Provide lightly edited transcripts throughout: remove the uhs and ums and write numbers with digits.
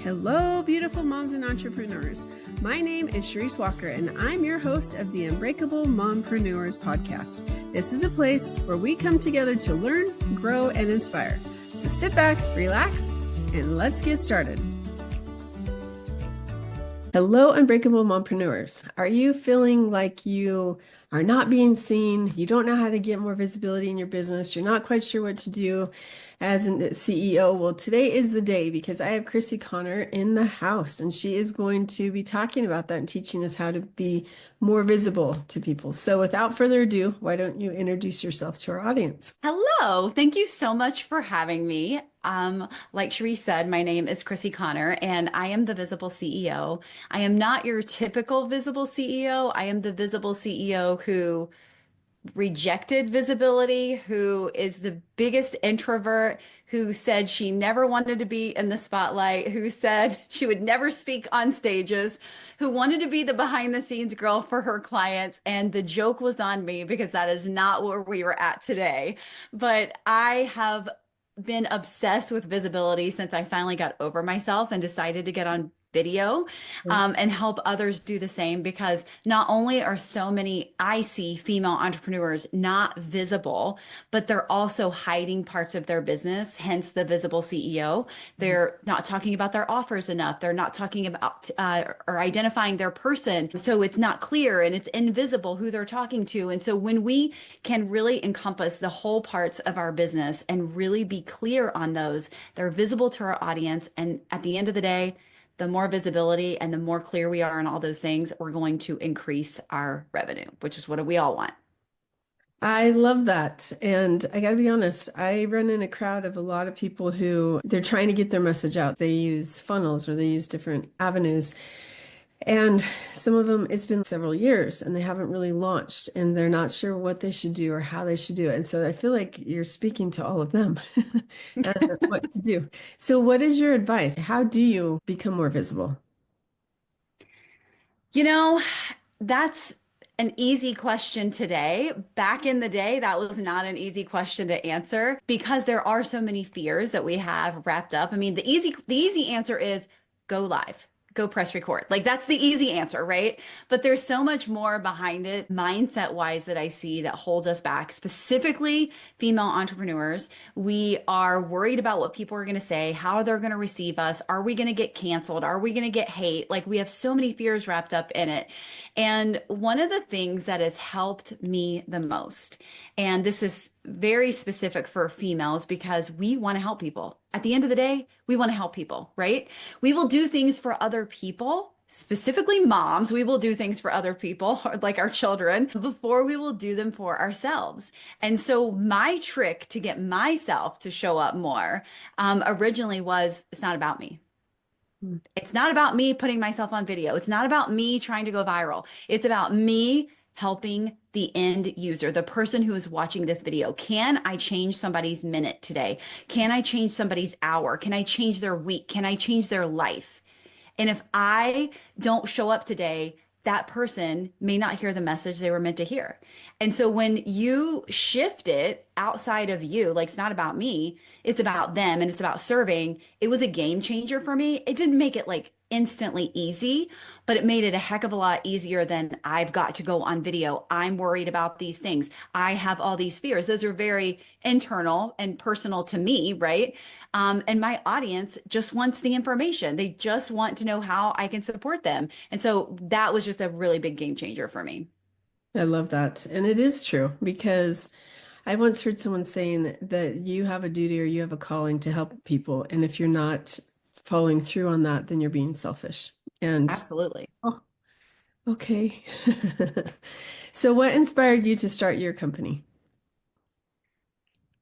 Hello, beautiful moms and entrepreneurs. My name is Charisse Walker, and I'm your host of the Unbreakable Mompreneurs podcast. This is a place where we come together to learn, grow, and inspire. So sit back, relax, and let's get started. Hello, Unbreakable Mompreneurs. Are you feeling like you are not being seen? You don't know how to get more visibility in your business. You're not quite sure what to do as a CEO. Well, today is the day because I have Crissy Conner in the house, and she is going to be talking about that and teaching us how to be more visible to people. So without further ado, why don't you introduce yourself to our audience? Hello, thank you so much for having me. Like Charisse said, my name is Crissy Conner and I am the Visible CEO. I am not your typical visible CEO. I am the visible CEO who rejected visibility, who is the biggest introvert, who said she never wanted to be in the spotlight, who said she would never speak on stages, who wanted to be the behind the scenes girl for her clients. And the joke was on me because that is not where we were at today. But I have been obsessed with visibility since I finally got over myself and decided to get on video and help others do the same, because not only are so many I see female entrepreneurs not visible, but they're also hiding parts of their business, hence the visible CEO. They're not talking about their offers enough. They're not talking about or identifying their person. So it's not clear and it's invisible who they're talking to. And so when we can really encompass the whole parts of our business and really be clear on those, they're visible to our audience. And at the end of the day, the more visibility and the more clear we are on all those things, we're going to increase our revenue, which is what we all want. I love that. And I got to be honest, I run in a crowd of a lot of people who they're trying to get their message out. They use funnels or they use different avenues. And some of them, it's been several years and they haven't really launched and they're not sure what they should do or how they should do it. And so I feel like you're speaking to all of them and what to do. So what is your advice? How do you become more visible? You know, that's an easy question today. Back in the day, that was not an easy question to answer because there are so many fears that we have wrapped up. I mean, the easy answer is go live. Go press record. Like that's the easy answer, right? But there's so much more behind it, mindset wise, that I see that holds us back, specifically female entrepreneurs. We are worried about what people are going to say, how they're going to receive us. Are we going to get canceled? Are we going to get hate? Like we have so many fears wrapped up in it. And one of the things that has helped me the most, and this is very specific for females because we want to help people. At the end of the day, we want to help people, right? We will do things for other people, specifically moms. We will do things for other people, like our children, before we will do them for ourselves. And so my trick to get myself to show up more originally was, it's not about me. It's not about me putting myself on video. It's not about me trying to go viral. It's about me helping the end user, the person who is watching this video. Can I change somebody's minute today? Can I change somebody's hour? Can I change their week? Can I change their life? And if I don't show up today, that person may not hear the message they were meant to hear. And so when you shift it outside of you, like it's not about me, it's about them and it's about serving, it was a game changer for me. It didn't make it like instantly easy, but it made it a heck of a lot easier than I've got to go on video. I'm worried about these things. I have all these fears. Those are very internal and personal to me, right? And my audience just wants the information. They just want to know how I can support them. And so that was just a really big game changer for me. I love that. And it is true because I once heard someone saying that you have a duty or you have a calling to help people. And if you're not following through on that, then you're being selfish. And Absolutely. oh, okay. So what inspired you to start your company?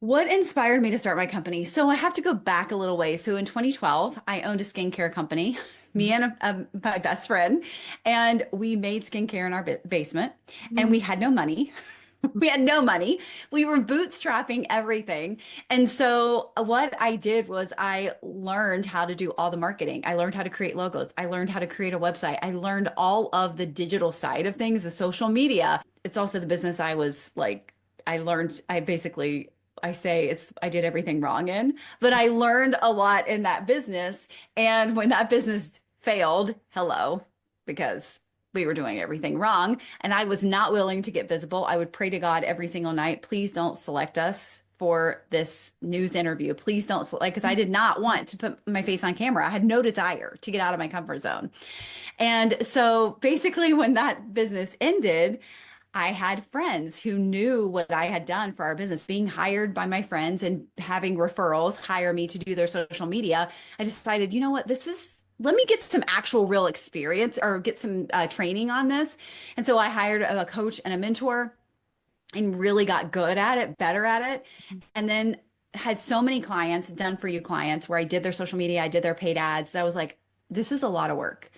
What inspired me to start my company? So I have to go back a little way. So in 2012, I owned a skincare company, me and my best friend, and we made skincare in our basement, and we had no money. We had no money. We were bootstrapping everything. And so what I did was I learned how to do all the marketing. I learned how to create logos. I learned how to create a website. I learned all of the digital side of things, the social media. It's also the business I was like, I basically I say I did everything wrong in, but I learned a lot in that business. And when that business failed, hello, because we were doing everything wrong and I was not willing to get visible. I would pray to God every single night, please don't select us for this news interview. Please don't select, because I did not want to put my face on camera. I had no desire to get out of my comfort zone. And so basically, when that business ended, I had friends who knew what I had done for our business, being hired by my friends and having referrals hire me to do their social media. I decided, you know what, let me get some actual real experience or get some training on this. And so I hired a coach and a mentor and really got good at it, better at it. And then had so many clients, done for you clients, where I did their social media, I did their paid ads. That I was like, this is a lot of work.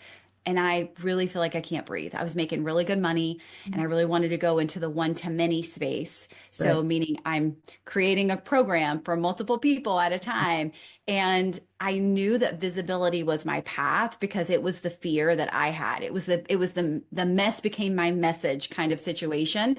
And I really feel like I can't breathe. I was making really good money and I really wanted to go into the one to many space. So, Right. meaning I'm creating a program for multiple people at a time. And I knew that visibility was my path because it was the fear that I had. It was the mess became my message kind of situation.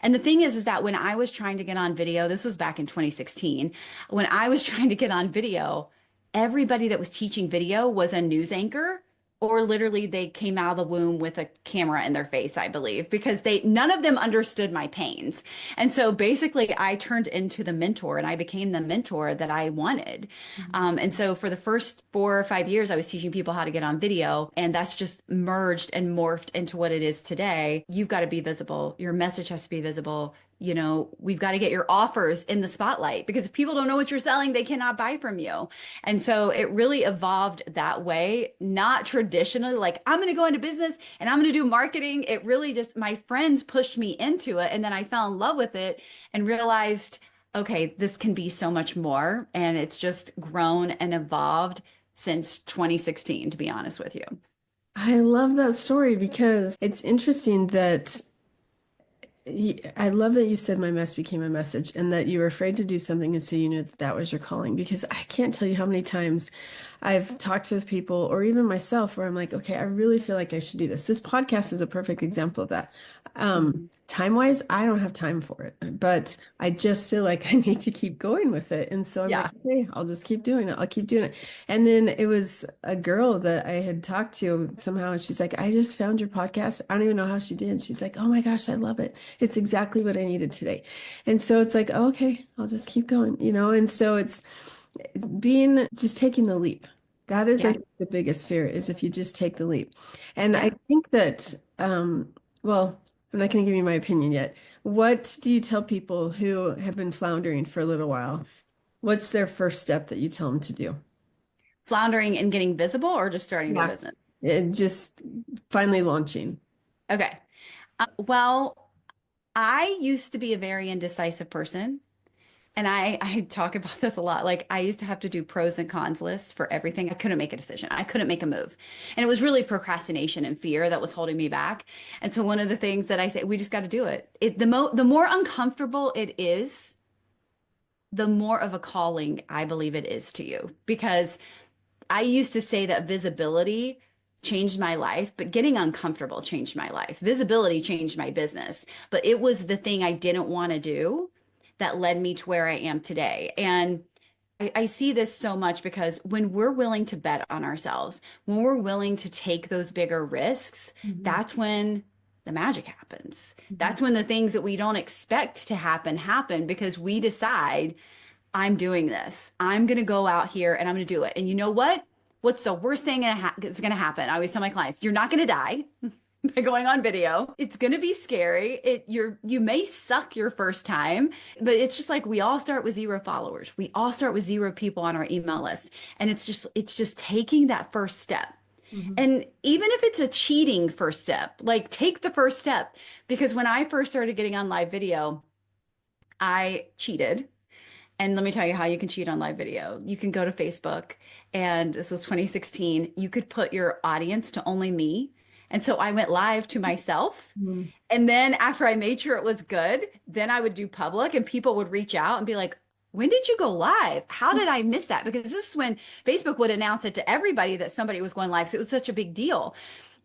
And the thing is that when I was trying to get on video, this was back in 2016, when I was trying to get on video, everybody that was teaching video was a news anchor, or literally they came out of the womb with a camera in their face, I believe, because none of them understood my pains. And so basically I turned into the mentor and I became the mentor that I wanted. And so for the first 4 or 5 years, I was teaching people how to get on video, and that's just merged and morphed into what it is today. You've got to be visible. Your message has to be visible. We've got to get your offers in the spotlight, because if people don't know what you're selling, they cannot buy from you. And so it really evolved that way, not traditionally, like I'm going to go into business and I'm going to do marketing. It really just, my friends pushed me into it. And then I fell in love with it and realized, okay, this can be so much more. And it's just grown and evolved since 2016, to be honest with you. I love that story because it's interesting that I love that you said my mess became a message and that you were afraid to do something and so you knew that that was your calling. Because I can't tell you how many times I've talked with people or even myself where I'm like, okay, I really feel like I should do this. This podcast is a perfect example of that. Mhm. Time-wise, I don't have time for it, but I just feel like I need to keep going with it. And so I'm like, Yeah. okay, I'll just keep doing it. I'll keep doing it. And then it was a girl that I had talked to somehow, and she's like, I just found your podcast. I don't even know how she did. She's like, oh my gosh, I love it. It's exactly what I needed today. And so it's like, oh, okay, I'll just keep going, And so it's just taking the leap. That is, I Yeah. think, the biggest fear is if you just take the leap. And I Yeah. think that, well, I'm not going to give you my opinion yet. What do you tell people who have been floundering for a little while? What's their first step that you tell them to do? Floundering and getting visible, or just starting their Yeah. business? Just finally launching. Okay. Well, I used to be a very indecisive person. And I talk about this a lot. Like I used to have to do pros and cons lists for everything. I couldn't make a decision. I couldn't make a move. And it was really procrastination and fear that was holding me back. And so one of the things that I say, we just got to do it. The more uncomfortable it is, the more of a calling I believe it is to you. Because I used to say that visibility changed my life, but getting uncomfortable changed my life. Visibility changed my business, but it was the thing I didn't want to do that led me to where I am today. And I see this so much because when we're willing to bet on ourselves, when we're willing to take those bigger risks, Mhm. that's when the magic happens. Mhm. That's when the things that we don't expect to happen because we decide, I'm doing this. I'm going to go out here and I'm going to do it. And you know what? What's the worst thing that's going to happen? I always tell my clients, you're not going to die by going on video. It's going to be scary. You may suck your first time, but it's just like we all start with 0 followers. We all start with 0 people on our email list. And it's just taking that first step. Mhm. And even if it's a cheating first step, like take the first step. Because when I first started getting on live video, I cheated. And let me tell you how you can cheat on live video. You can go to Facebook, and this was 2016. You could put your audience to only me. And so I went live to myself. Mhm. And then after I made sure it was good, then I would do public and people would reach out and be like, when did you go live? How did I miss that? Because this is when Facebook would announce it to everybody that somebody was going live. So it was such a big deal.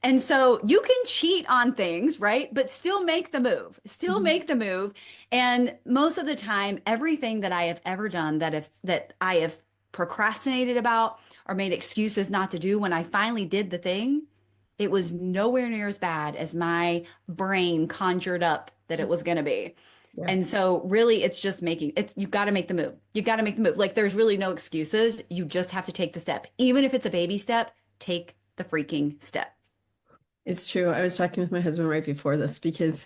And so you can cheat on things, right? But still make the move, still Mhm. make the move. And most of the time, everything that I have ever done that I have procrastinated about or made excuses not to do, when I finally did the thing, it was nowhere near as bad as my brain conjured up that it was going to be. Yeah. And so really it's just making it's you got to make the move. You got to make the move. Like there's really no excuses. You just have to take the step. Even if it's a baby step, take the freaking step. It's true. I was talking with my husband right before this because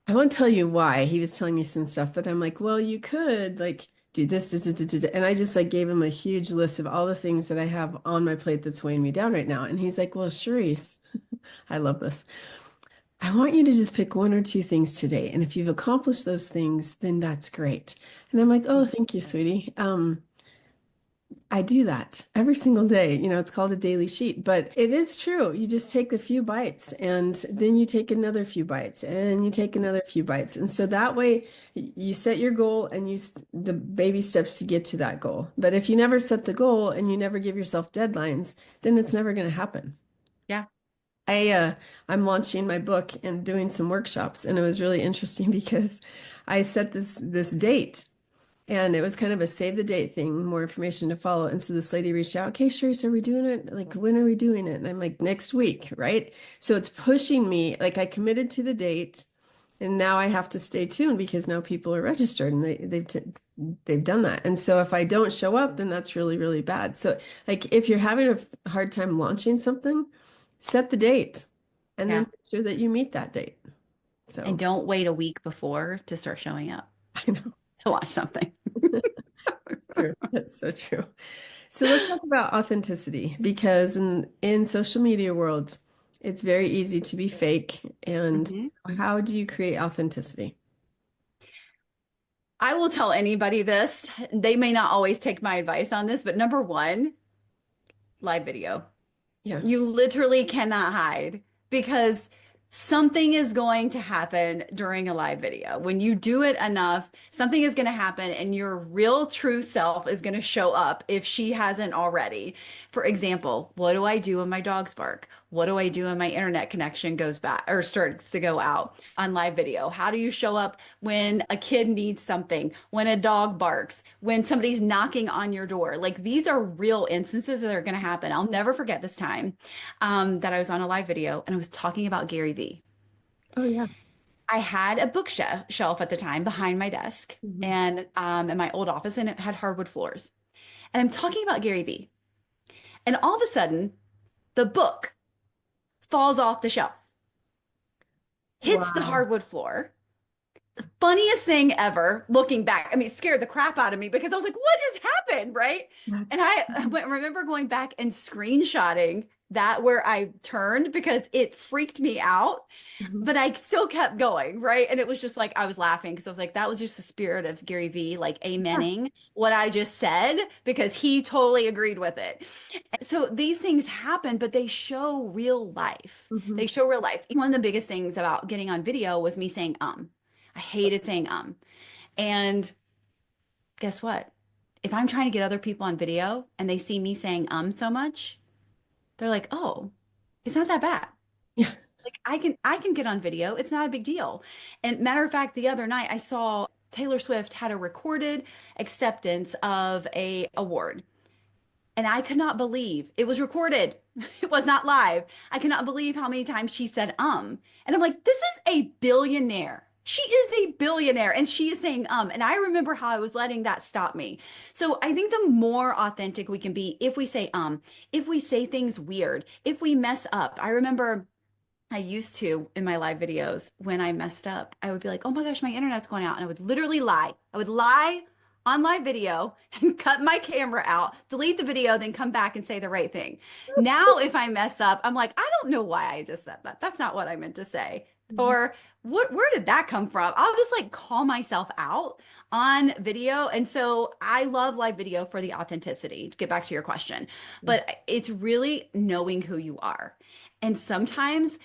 I won't tell you why. He was telling me some stuff, but I'm like, well, you could like do this, and I just like gave him a huge list of all the things that I have on my plate that's weighing me down right now. And he's like, well, Charisse, I love this. I want you to just pick one or two things today. And if you've accomplished those things, then that's great. And I'm like, oh, thank you, sweetie. I do that every single day. You know, it's called a daily sheet, but it is true. You just take a few bites and then you take another few bites and you take another few bites. And so that way you set your goal and the baby steps to get to that goal. But if you never set the goal and you never give yourself deadlines, then it's never going to happen. Yeah. I'm launching my book and doing some workshops, and it was really interesting because I set this date, and it was kind of a save the date thing, more information to follow. And so this lady reached out, okay, sure, so are we doing it? Like, when are we doing it? And I'm like, next week, right? So it's pushing me, like I committed to the date, and now I have to stay tuned because now people are registered and they've done that. And so if I don't show up, then that's really, really bad. So like if you're having a hard time launching something, set the date and then Yeah. make sure that you meet that date. And So don't wait a week before to start showing up I know to watch something. it's true. That's so true. So let's talk about authenticity because in social media world, it's very easy to be fake. And Mhm. how do you create authenticity? I will tell anybody this. They may not always take my advice on this, but number one, live video. Yeah. You literally cannot hide because something is going to happen during a live video. When you do it enough, something is going to happen and your real true self is going to show up if she hasn't already. For example, what do I do when my dogs bark? What do I do when my internet connection goes back or starts to go out on live video? How do you show up when a kid needs something, when a dog barks, when somebody's knocking on your door? Like these are real instances that are going to happen. I'll never forget this time that I was on a live video and I was talking about Gary Vee. Oh yeah. I had a bookshelf at the time behind my desk Mhm. and in my old office, and it had hardwood floors. And I'm talking about Gary Vee. And all of a sudden, the book falls off the shelf, hits the Wow. hardwood floor. Funniest thing ever looking back. I mean, it scared the crap out of me because I was like, what just happened? Right. And I remember going back and screenshotting that where I turned because it freaked me out, Mhm. but I still kept going. Right. And it was just like, I was laughing because I was like, that was just the spirit of Gary Vee, like Yeah. amening what I just said because he totally agreed with it. So these things happen, but they show real life. Mhm. They show real life. One of the biggest things about getting on video was me saying, I hated saying And guess what? If I'm trying to get other people on video and they see me saying so much, they're like, "Oh, it's not that bad. Yeah. Like I can get on video. It's not a big deal." And matter of fact, the other night I saw Taylor Swift had a recorded acceptance of a award. And I could not believe it was recorded. It was not live. I cannot believe how many times she said. And I'm like, this is a billionaire. She is a billionaire and she is saying. And I remember how I was letting that stop me. So I think the more authentic we can be if we say, if we say things weird, if we mess up. I remember I used to in my live videos when I messed up, I would be like, oh my gosh, my internet's going out. And I would literally lie. I would lie on live video and cut my camera out, delete the video, then come back and say the right thing. Now, if I mess up, I'm like, I don't know why I just said that. That's not what I meant to say. Mhm. Or where did that come from? I'll just like call myself out on video. And so I love live video for the authenticity, to get back to your question. But it's really knowing who you are. And sometimes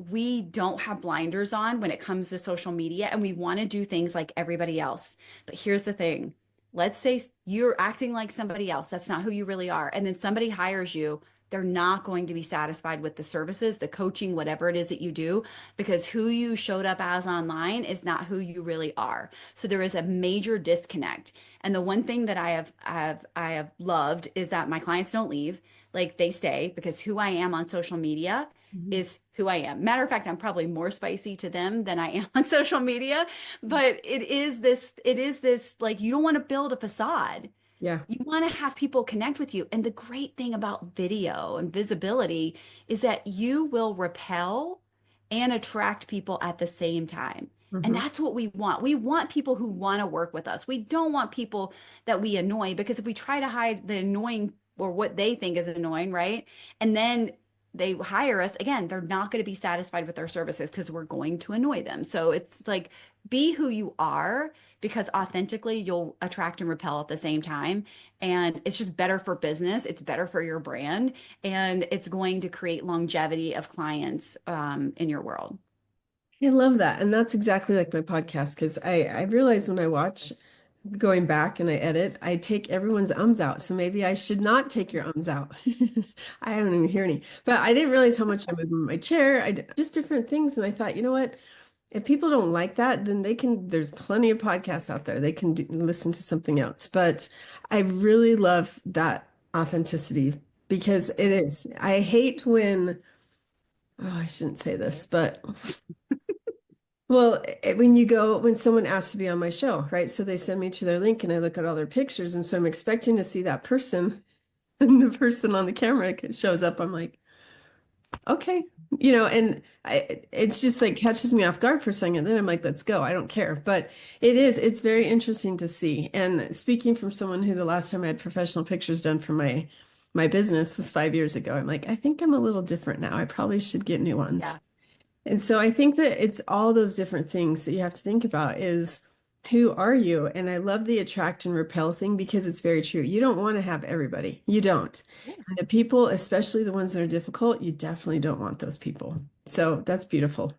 we don't have blinders on when it comes to social media and we want to do things like everybody else. But here's the thing. Let's say you're acting like somebody else. That's not who you really are. And then somebody hires you. they're not going to be satisfied with the services, the coaching, whatever it is that you do, because who you showed up as online is not who you really are. So there is a major disconnect. And the one thing that I have loved is that my clients don't leave, like they stay, because who I am on social media Mhm. is who I am. Matter of fact, I'm probably more spicy to them than I am on social media, but it is this like you don't want to build a facade. Yeah. You want to have people connect with you. And the great thing about video and visibility is that you will repel and attract people at the same time. And Hmm. that's what we want. We want people who want to work with us. We don't want people that we annoy, because if we try to hide the annoying or what they think is annoying, right? And then they hire us, again, they're not going to be satisfied with our services because we're going to annoy them. So it's like, be who you are, because authentically you'll attract and repel at the same time. And it's just better for business. It's better for your brand. And it's going to create longevity of clients in your world. I love that. And that's exactly like my podcast because I realize when I watch going back and I edit, I take everyone's ums out. So maybe I should not take your ums out. I don't even hear any. But I didn't realize how much I moved in my chair. Just different things. And I thought, you know what? If people don't like that, then there's plenty of podcasts out there. They can listen to something else. But I really love that authenticity because it is. I hate when, oh, I shouldn't say this, but well, when someone asks to be on my show, right? So they send me to their link and I look at all their pictures. And so I'm expecting to see that person and the person on the camera shows up. I'm like, okay, and it's just like catches me off guard for a second. Then I'm like, let's go. I don't care. But it's very interesting to see. And speaking from someone who the last time I had professional pictures done for my business was 5 years ago, I'm like, I think I'm a little different now. I probably should get new ones. Yeah, And so I think that it's all those different things that you have to think about is who are you? And I love the attract and repel thing because it's very true. You don't want to have everybody. You don't. And the people, especially the ones that are difficult, you definitely don't want those people. So that's beautiful.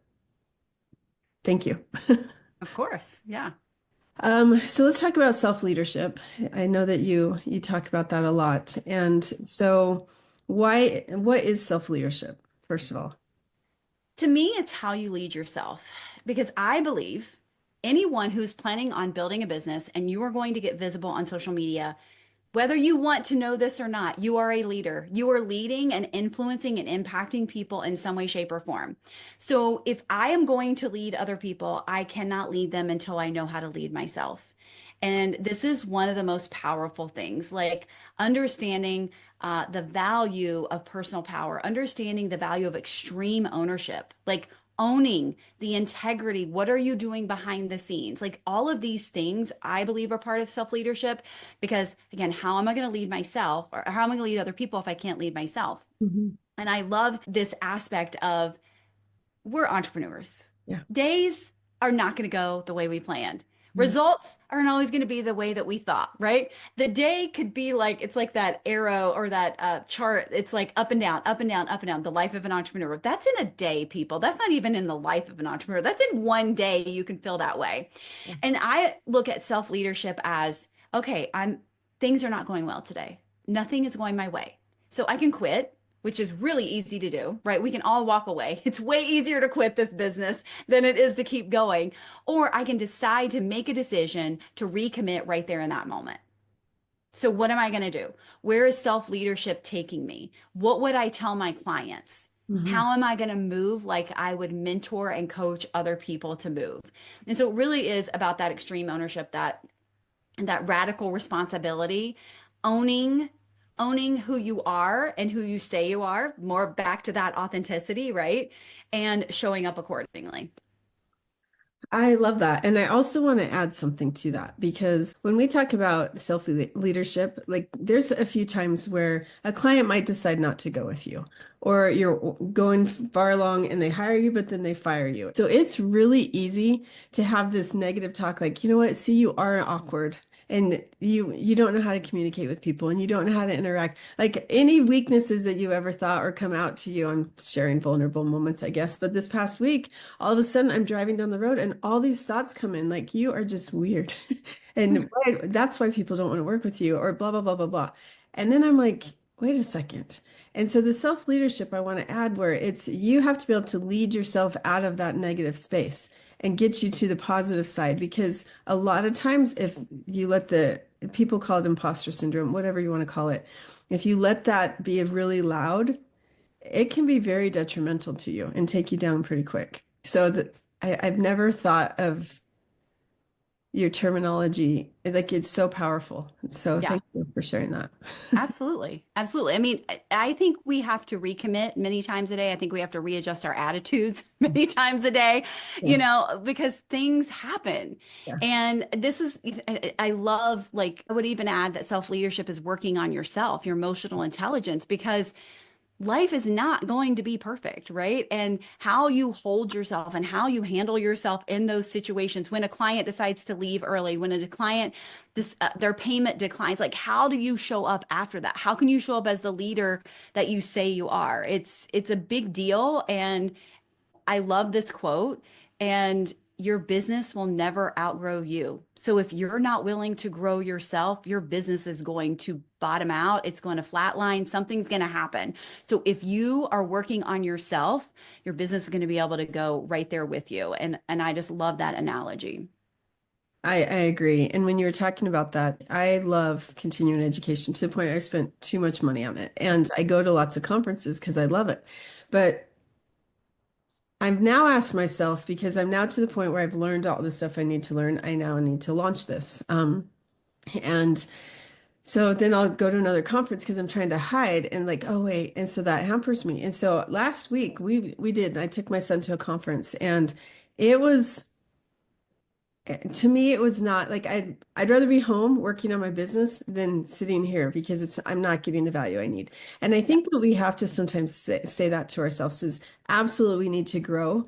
Thank you. of course. Yeah. So let's talk about self-leadership. I know that you talk about that a lot. And so what is self-leadership, first of all? To me, it's how you lead yourself, because I believe anyone who's planning on building a business and you are going to get visible on social media, whether you want to know this or not, you are a leader. You are leading and influencing and impacting people in some way, shape, or form. So if I am going to lead other people, I cannot lead them until I know how to lead myself. And this is one of the most powerful things, like understanding the value of personal power, understanding the value of extreme ownership, like owning the integrity. What are you doing behind the scenes? Like all of these things, I believe are part of self-leadership, because again, how am I going to lead myself, or how am I going to lead other people if I can't lead myself? Mhm. And I love this aspect of, we're entrepreneurs. Yeah. Days are not going to go the way we planned. Mhm. Results aren't always going to be the way that we thought, right? The day could be like, it's like that arrow or that chart. It's like up and down, up and down, up and down, the life of an entrepreneur. That's in a day, people. That's not even in the life of an entrepreneur. That's in one day you can feel that way. And I look at self-leadership as, okay, things are not going well today. Nothing is going my way. So I can quit, which is really easy to do, right? We can all walk away. It's way easier to quit this business than it is to keep going. Or I can decide to make a decision to recommit right there in that moment. So, what am I going to do? Where is self leadership taking me? What would I tell my clients? Mhm. How am I going to move like I would mentor and coach other people to move? And so, it really is about that extreme ownership, that radical responsibility, owning owning who you are and who you say you are, more back to that authenticity, right? And showing up accordingly. I love that. And I also want to add something to that because when we talk about self-leadership, like there's a few times where a client might decide not to go with you, or you're going far along and they hire you, but then they fire you. So it's really easy to have this negative talk like, you know what, see, you are awkward and you don't know how to communicate with people and you don't know how to interact. Like any weaknesses that you ever thought or come out to you, I'm sharing vulnerable moments, I guess. But this past week, all of a sudden I'm driving down the road and all these thoughts come in like you are just weird. And that's why people don't want to work with you or blah blah blah blah blah. And then I'm like, wait a second. And so the self-leadership I want to add where it's you have to be able to lead yourself out of that negative space and get you to the positive side because a lot of times if you let the people call it imposter syndrome, whatever you want to call it, if you let that be really loud, it can be very detrimental to you and take you down pretty quick. So that I've never thought of your terminology like it's so powerful. So Yeah. thank you for sharing that. Absolutely. Absolutely. I mean, I think we have to recommit many times a day. I think we have to readjust our attitudes many times a day, Yeah. because things happen. Yeah. And this is, I love, like, I would even add that self-leadership is working on yourself, your emotional intelligence, because life is not going to be perfect, right? And how you hold yourself and how you handle yourself in those situations when a client decides to leave early, when a client their payment declines, like how do you show up after that? How can you show up as the leader that you say you are? It's a big deal, and I love this quote, and your business will never outgrow you. So if you're not willing to grow yourself, your business is going to bottom out. It's going to flatline. Something's going to happen. So if you are working on yourself, your business is going to be able to go right there with you. And I just love that analogy. I agree. And when you were talking about that, I love continuing education to the point I spent too much money on it. And I go to lots of conferences because I love it. But I've now asked myself, because I'm now to the point where I've learned all the stuff I need to learn, I now need to launch this. And so then I'll go to another conference because I'm trying to hide and like, oh wait. And so that hampers me. And so last week we did, I took my son to a conference and it was to me, it was not like I'd rather be home working on my business than sitting here because it's I'm not getting the value I need. And I Yeah. think that we have to sometimes say that to ourselves is absolutely we need to grow,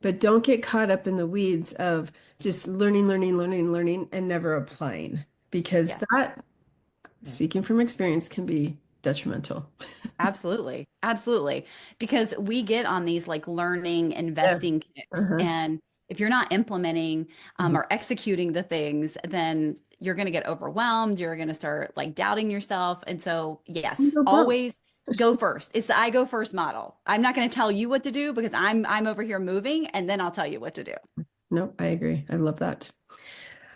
but don't get caught up in the weeds of just learning, learning, learning, learning, and never applying because Yeah. that, speaking from experience, can be detrimental. Absolutely. Absolutely. Because we get on these like learning, Yeah. investing kicks. Uh-huh. And if you're not implementing Mhm. or executing the things, then you're going to get overwhelmed. You're going to start like doubting yourself. And so, You yes, go broke. always go first. It's the I go first model. I'm not going to tell you what to do because I'm over here moving and then I'll tell you what to do. No, I agree. I love that.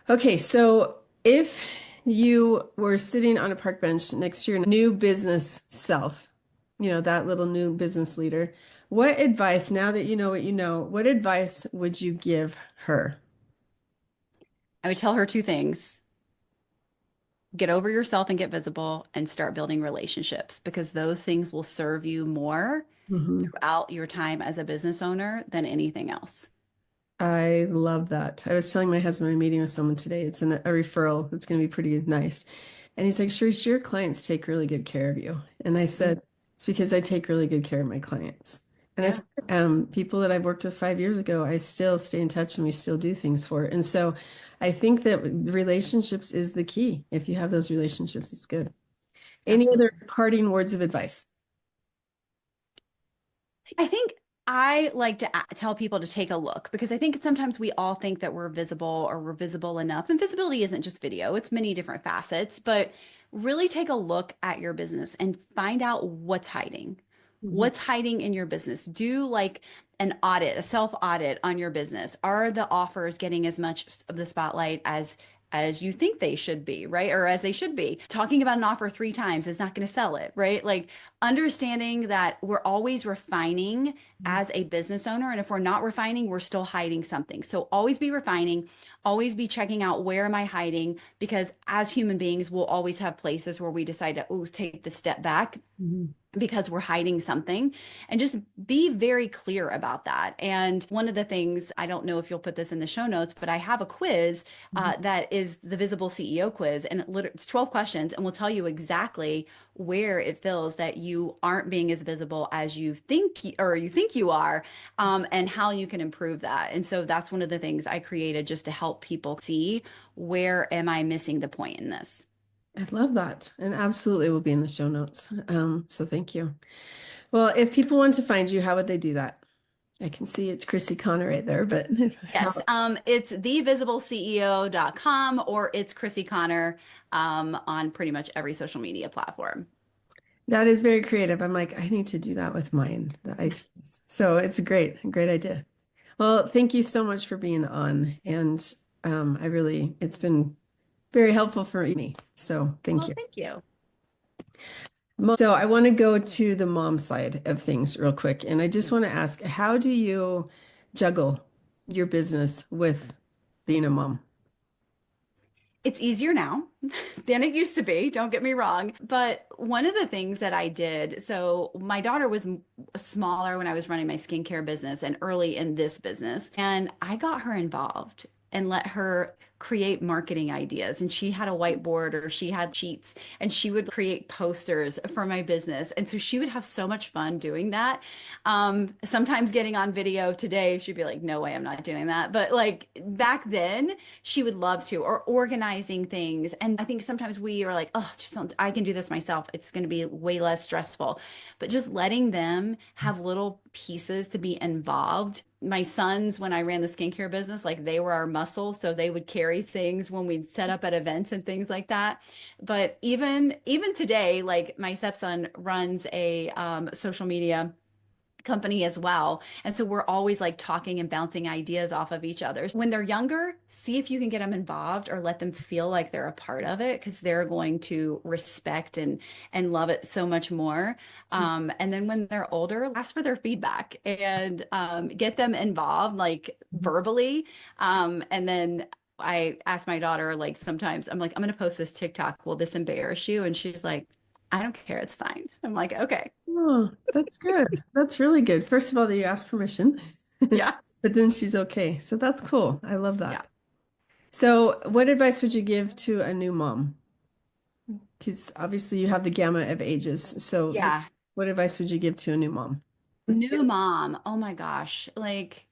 Okay, so if you were sitting on a park bench next to your new business self, that little new business leader, what advice, now that you know what you know, what advice would you give her? I would tell her two things: get over yourself and get visible and start building relationships, because those things will serve you more Mhm. throughout your time as a business owner than anything else. I love that. I was telling my husband I'm meeting with someone today. It's a referral. It's going to be pretty nice. And he's like, Charisse, your clients take really good care of you. And I Mm. said, it's because I take really good care of my clients. And I Yeah, said, people that I've worked with 5 years ago, I still stay in touch and we still do things for. And so I think that relationships is the key. If you have those relationships, it's good. Any other absolutely. parting words of advice? I think I like to tell people to take a look, because I think sometimes we all think that we're visible or we're visible enough. And visibility isn't just video, it's many different facets, but really take a look at your business and find out what's hiding. Mhm. What's hiding in your business? Do like an audit, a self audit on your business. Are the offers getting as much of the spotlight as you think they should be, right? Or as they should be. Talking about an offer three times is not going to sell it, right? Like understanding that we're always refining as a business owner. And if we're not refining, we're still hiding something. So always be refining, always be checking out, where am I hiding? Because as human beings, we'll always have places where we decide to, oh, take the step back Mhm. because we're hiding something, and just be very clear about that. And one of the things, I don't know if you'll put this in the show notes, but I have a quiz Mhm. that is the Visible CEO quiz, and it's 12 questions and will tell you exactly where it feels that you aren't being as visible as you think or you think you are, and how you can improve that. And so that's one of the things I created just to help people see, where am I missing the point in this. I love that. And absolutely will be in the show notes. So thank you. Well, if people want to find you, how would they do that? I can see it's Crissy Conner right there, but Yes, how? it's thevisibleceo.com, or it's Crissy Conner on pretty much every social media platform. That is very creative. I'm like, I need to do that with mine, the ideas. So it's a great idea. Well, thank you so much for being on. And it's been very helpful for me. So thank Well, you. thank you. So I want to go to the mom side of things real quick. And I just want to ask, how do you juggle your business with being a mom? It's easier now than it used to be, don't get me wrong. But one of the things that I did, so my daughter was smaller when I was running my skincare business and early in this business, and I got her involved and let her create marketing ideas. And she had a whiteboard or she had sheets and she would create posters for my business. And so she would have so much fun doing that. Sometimes getting on video today, she'd be like, no way, I'm not doing that. But like back then, she would love to, or organizing things. And I think sometimes we are like, oh, just don't, I can do this myself. It's going to be way less stressful. But just letting them have little pieces to be involved. My sons, when I ran the skincare business, like they were our muscle. So they would carry things when we'd set up at events and things like that. But even today, like my stepson runs a social media company as well. And so we're always like talking and bouncing ideas off of each other. When they're younger, see if you can get them involved or let them feel like they're a part of it because they're going to respect and love it so much more. And then when they're older, ask for their feedback and get them involved like verbally. And then I ask my daughter, like sometimes I'm like, I'm going to post this TikTok. Will this embarrass you? And she's like, I don't care. It's fine. I'm like, okay. Oh, that's good. That's really good. First of all, that you ask permission, Yeah. but then she's okay. So that's cool. I love Yeah. that. So, what advice would you give to a new mom? Because obviously you have the gamut of ages. So, Yeah. what advice would you give to a new mom? New mom. Oh my gosh. Like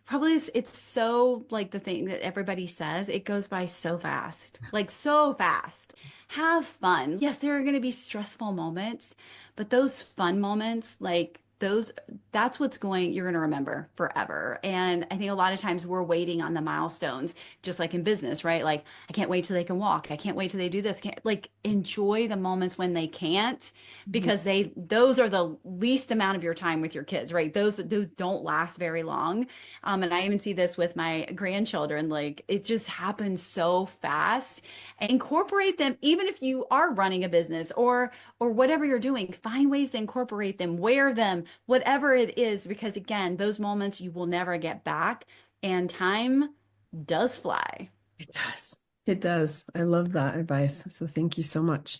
probably it's so like the thing that everybody says, it goes by so fast. Like so fast. Have fun. Yes, there are going to be stressful moments, but those fun moments, like those that's what's going you're going to remember forever. And I think a lot of times we're waiting on the milestones, just like in business, right? Like I can't wait till they can walk. I can't wait till they do this. Can't, like enjoy the moments when they can't Mhm. because they those are the least amount of your time with your kids, right? Those don't last very long. And I even see this with my grandchildren. Like it just happens so fast. Incorporate them, even if you are running a business or whatever you're doing, find ways to incorporate them, wear them, whatever it is, because again, those moments you will never get back, and time does fly. It does. It does. I love that advice. So, thank you so much.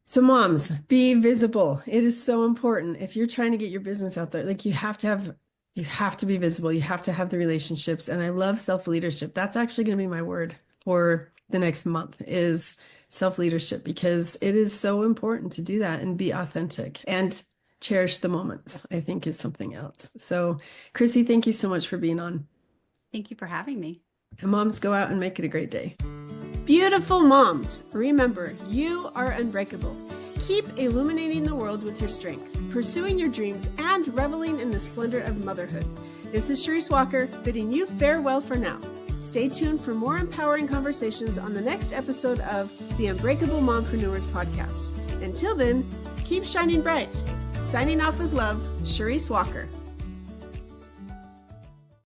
So, moms, be visible. It is so important. If you're trying to get your business out there, like you have to be visible. You have to have the relationships. And I love self-leadership. That's actually going to be my word for the next month is self-leadership because it is so important to do that and be authentic and cherish the moments, I think is something else. So, Crissy, thank you so much for being on. Thank you for having me. And moms, go out and make it a great day. Beautiful moms, remember, you are unbreakable. Keep illuminating the world with your strength, pursuing your dreams, and reveling in the splendor of motherhood. This is Charisse Walker, bidding you farewell for now. Stay tuned for more empowering conversations on the next episode of the Unbreakable Mompreneurs podcast. Until then, keep shining bright. Signing off with love, Charisse Walker.